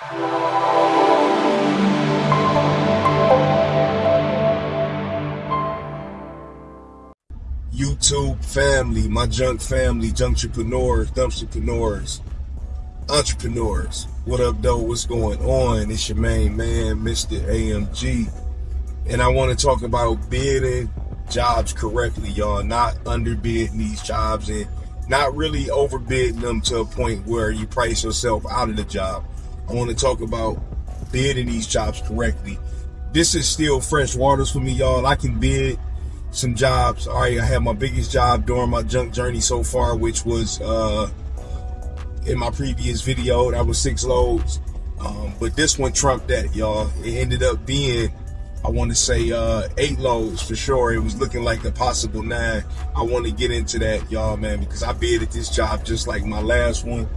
YouTube family, my junk family, juntrepreneurs, dumpsterpreneurs, entrepreneurs. What up, though? What's going on? It's your main man, Mr. AMG. And I want to talk about bidding jobs correctly, y'all. Not underbidding these jobs and not really overbidding them to a point where you price yourself out of the job. I want to talk about bidding these jobs correctly. This is still fresh waters for me, y'all. I can bid some jobs. All right, I had my biggest job during my junk journey so far, which was in my previous video. That was 6 loads. But this one trumped that, y'all. It ended up being, I want to say 8 loads for sure. It was looking like a possible 9. I want to get into that, y'all, man, because I bid at this job just like my last one.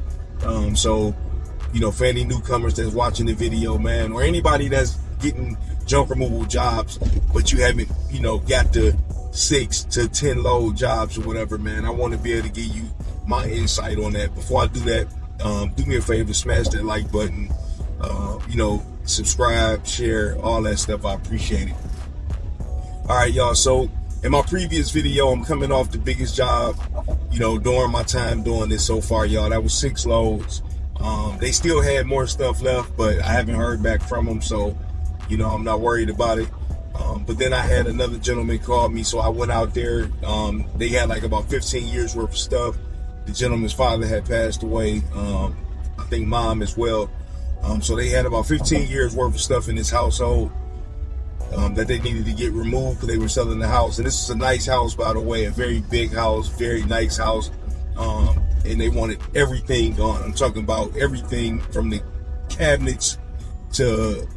So, you know, for any newcomers that's watching the video, man, or anybody that's getting junk removal jobs, but you haven't, you know, got the 6 to 10 load jobs or whatever, man, I want to be able to give you my insight on that. Before I do that, do me a favor, smash that like button, you know, subscribe, share, all that stuff. I appreciate it. All right, y'all. So in my previous video, I'm coming off the biggest job, you know, during my time doing this so far, y'all. That was 6 loads. They still had more stuff left, but I haven't heard back from them, so, you know, I'm not worried about it. But then I had another gentleman call me, so I went out there. They had like about 15 years worth of stuff. The gentleman's father had passed away, I think mom as well. So they had about 15 years worth of stuff in his household that they needed to get removed because they were selling the house. And this is a nice house, by the way, a very big house, very nice house. And they wanted everything gone. I'm talking about everything from the cabinets to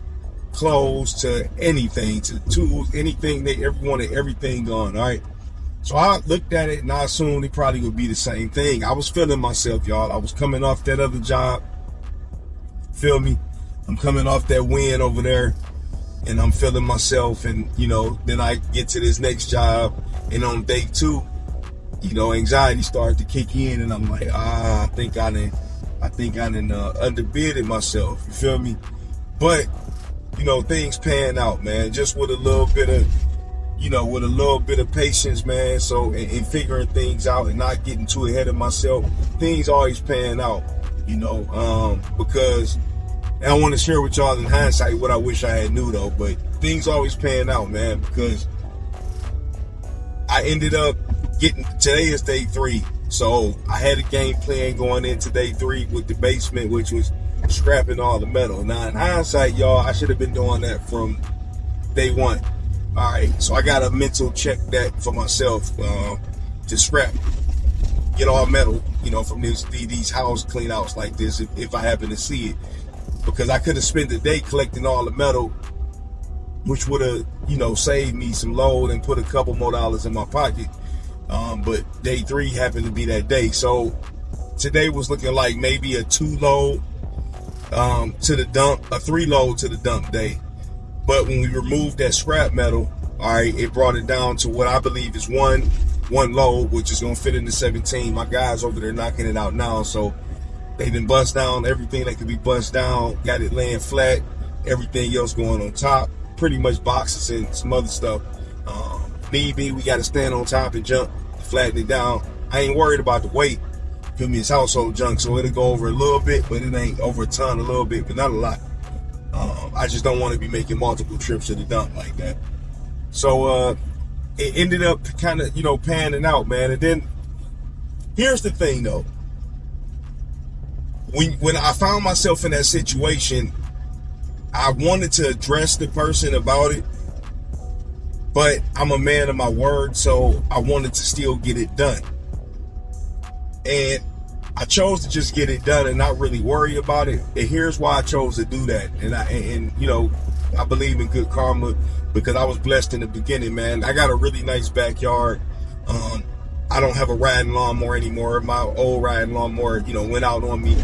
clothes to anything, to tools, anything. They wanted everything gone, all right? So I looked at it and I assumed it probably would be the same thing. I was feeling myself, y'all. I was coming off that other job. Feel me? I'm coming off that win over there and I'm feeling myself. And, you know, then I get to this next job and on day 2, you know, anxiety started to kick in and I'm like, I think I done underbidded myself. You feel me? But, you know, things pan out, man, just with a little bit of, you know, with a little bit of patience, man. So, and figuring things out and not getting too ahead of myself, things always pan out, you know, because, and I want to share with y'all in hindsight what I wish I had knew though, but things always pan out, man, because I ended up getting, today is day 3. So I had a game plan going into day 3 with the basement, which was scrapping all the metal. Now in hindsight, y'all, I should have been doing that from day 1. All right, so I got a mental check that for myself to scrap, get all metal, you know, from these house cleanouts like this if I happen to see it, because I could have spent the day collecting all the metal, which would have, you know, saved me some load and put a couple more dollars in my pocket. But day 3 happened to be that day. So today was looking like maybe a 2 load to the dump, a 3 load to the dump day. But when we removed that scrap metal, all right, it brought it down to what I believe is one load, which is gonna fit in the 17. My guys over there knocking it out now, so they done bust down everything that could be bust down, got it laying flat, everything else going on top, pretty much boxes and some other stuff. Need be, we got to stand on top and jump, flatten it down. I ain't worried about the weight. Feel me? It's household junk, so it'll go over a little bit, but it ain't over a ton, a little bit, but not a lot. I just don't want to be making multiple trips to the dump like that. So it ended up kind of, you know, panning out, man. And then here's the thing though. When I found myself in that situation, I wanted to address the person about it, but I'm a man of my word, so I wanted to still get it done. And I chose to just get it done and not really worry about it. And here's why I chose to do that. And you know, I believe in good karma because I was blessed in the beginning, man. I got a really nice backyard. I don't have a riding lawnmower anymore. My old riding lawnmower, you know, went out on me.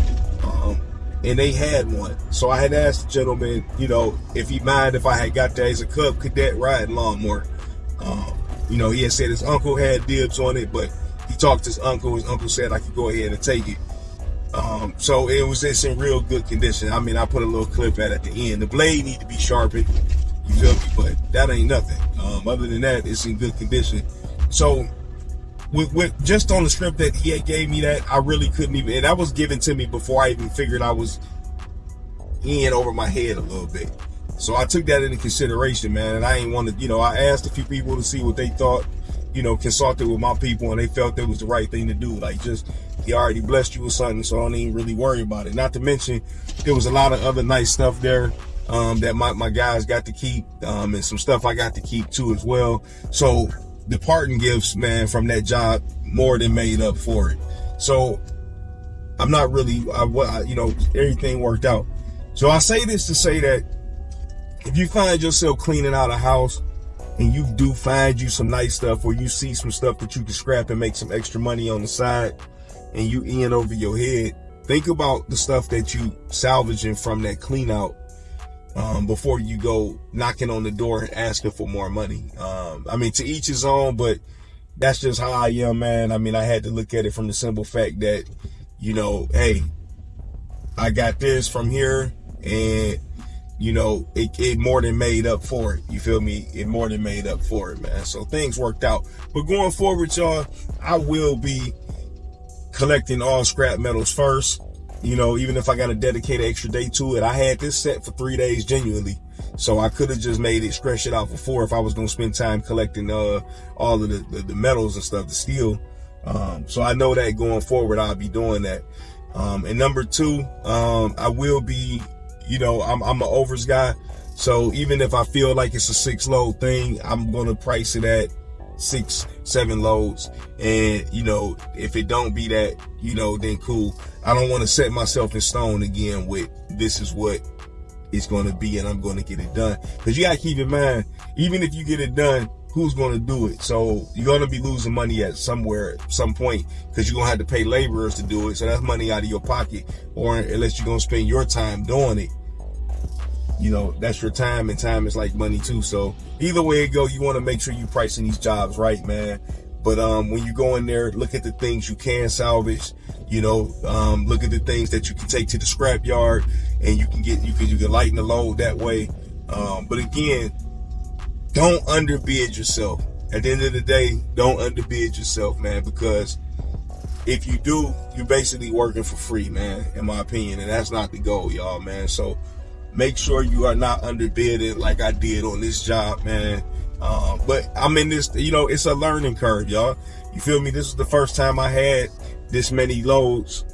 And they had one. So I had asked the gentleman, you know, if he mind if I had got that as a Cub Cadet riding lawnmower. You know, he had said his uncle had dibs on it, but he talked to his uncle. His uncle said I could go ahead and take it. So it was just in real good condition. I mean, I put a little clip at the end. The blade need to be sharpened, you feel me? But that ain't nothing. Other than that, it's in good condition. So with just on the script that he gave me, that I really couldn't even, and that was given to me before I even figured I was in over my head a little bit. So I took that into consideration, man. And I ain't want to, I asked a few people to see what they thought, consulted with my people, and they felt it was the right thing to do. Like, just, he already blessed you with something, so I don't even really worry about it. Not to mention, there was a lot of other nice stuff there that my guys got to keep, and some stuff I got to keep too as well. So the parting gifts, man, from that job more than made up for it. So I'm not really, everything worked out. So I say this to say that if you find yourself cleaning out a house and you do find you some nice stuff, or you see some stuff that you can scrap and make some extra money on the side, and you in over your head, think about the stuff that you salvaging from that clean out before you go knocking on the door and asking for more money. I mean, to each his own, but that's just how I am, man. I mean, I had to look at it from the simple fact that, hey, I got this from here, and it more than made up for it. You feel me? It more than made up for it, man. So things worked out. But going forward, y'all, I will be collecting all scrap metals first. Even if I got to dedicate an extra day to it. I had this set for 3 days genuinely. So I could have just made it, stretch it out for 4 if I was going to spend time collecting all of the metals and stuff, the steel. So I know that going forward, I'll be doing that. And number 2, I will be, I'm an overs guy. So even if I feel like it's a 6 load thing, I'm going to price it at 6-7 loads. And, if it don't be that, then cool. I don't want to set myself in stone again with this is what it's going to be and I'm going to get it done. Because you got to keep in mind, even if you get it done, who's going to do it? So you're going to be losing money at some point, because you're going to have to pay laborers to do it. So that's money out of your pocket, or unless you're going to spend your time doing it. That's your time, and time is like money too. So either way it go, you want to make sure you pricing these jobs right, man. But when you go in there, look at the things you can salvage. Look at the things that you can take to the scrap yard, and you can lighten the load that way. But again, don't underbid yourself. At the end of the day, don't underbid yourself, man, because if you do, you're basically working for free, man, in my opinion, and that's not the goal, y'all, man. So make sure you are not underbidding like I did on this job, man. But I'm in this, it's a learning curve, y'all. You feel me? This is the first time I had this many loads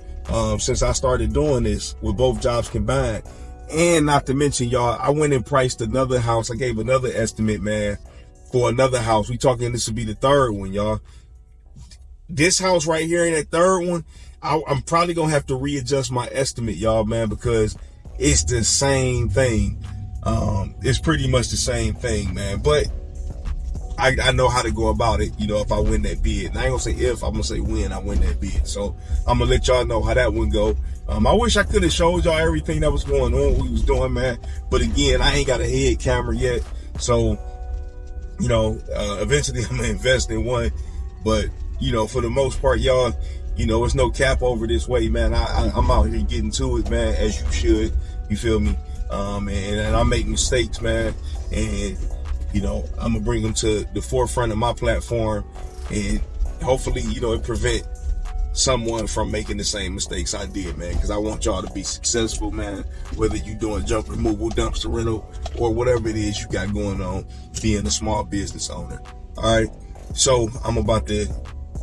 since I started doing this with both jobs combined. And not to mention, y'all, I went and priced another house. I gave another estimate, man, for another house. We talking this will be the 3rd one, y'all. This house right here in that 3rd one, I'm probably going to have to readjust my estimate, y'all, man, because it's the same thing. It's pretty much the same thing, man. But I know how to go about it, if I win that bid. And I ain't gonna say if, I'm gonna say when I win that bid. So I'm gonna let y'all know how that one go. I wish I could have showed y'all everything that was going on, what we was doing, man. But again, I ain't got a head camera yet. So, eventually I'm gonna invest in one. But, for the most part, y'all, it's no cap over this way, man. I'm out here getting to it, man, as you should. You feel me? And I make mistakes, man. And I'm gonna bring them to the forefront of my platform, and hopefully, it prevent someone from making the same mistakes I did, man, because I want y'all to be successful, man, whether you're doing junk removal, dumpster rental, or whatever it is you got going on, being a small business owner. All right, so I'm about to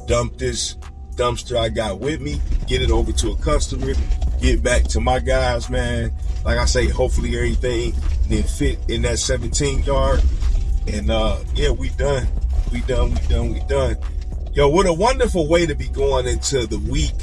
dump this dumpster I got with me, get it over to a customer, get back to my guys, man. Like I say, hopefully everything then fit in that 17 yard. And yeah, we done. Yo, what a wonderful way to be going into the week,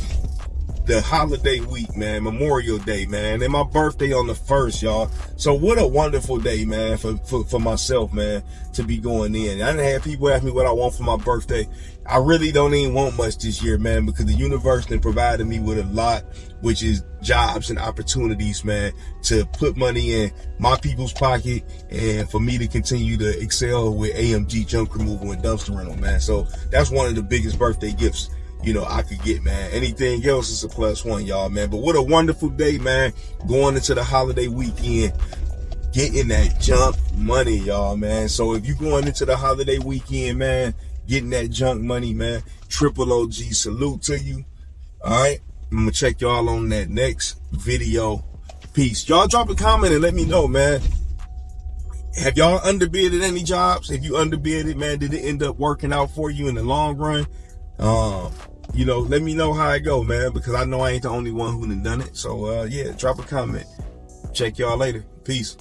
the holiday week, man, Memorial Day, man, and my birthday on the 1st, y'all. So what a wonderful day, man, for myself, man, to be going in. I done had people ask me what I want for my birthday. I really don't even want much this year, man, because the universe then provided me with a lot, which is jobs and opportunities, man, to put money in my people's pocket and for me to continue to excel with AMG junk removal and dumpster rental, man. So that's one of the biggest birthday gifts I could get, man. Anything else is a +1, y'all, man. But what a wonderful day, man. Going into the holiday weekend, getting that junk money, y'all, man. So if you going into the holiday weekend, man, getting that junk money, man, triple OG salute to you. All right, I'm gonna check y'all on that next video. Peace. Y'all drop a comment and let me know, man. Have y'all underbidded any jobs? If you underbidded, man, did it end up working out for you in the long run? Let me know how it go, man, because I know I ain't the only one who done it. So yeah, drop a comment. Check y'all later. Peace.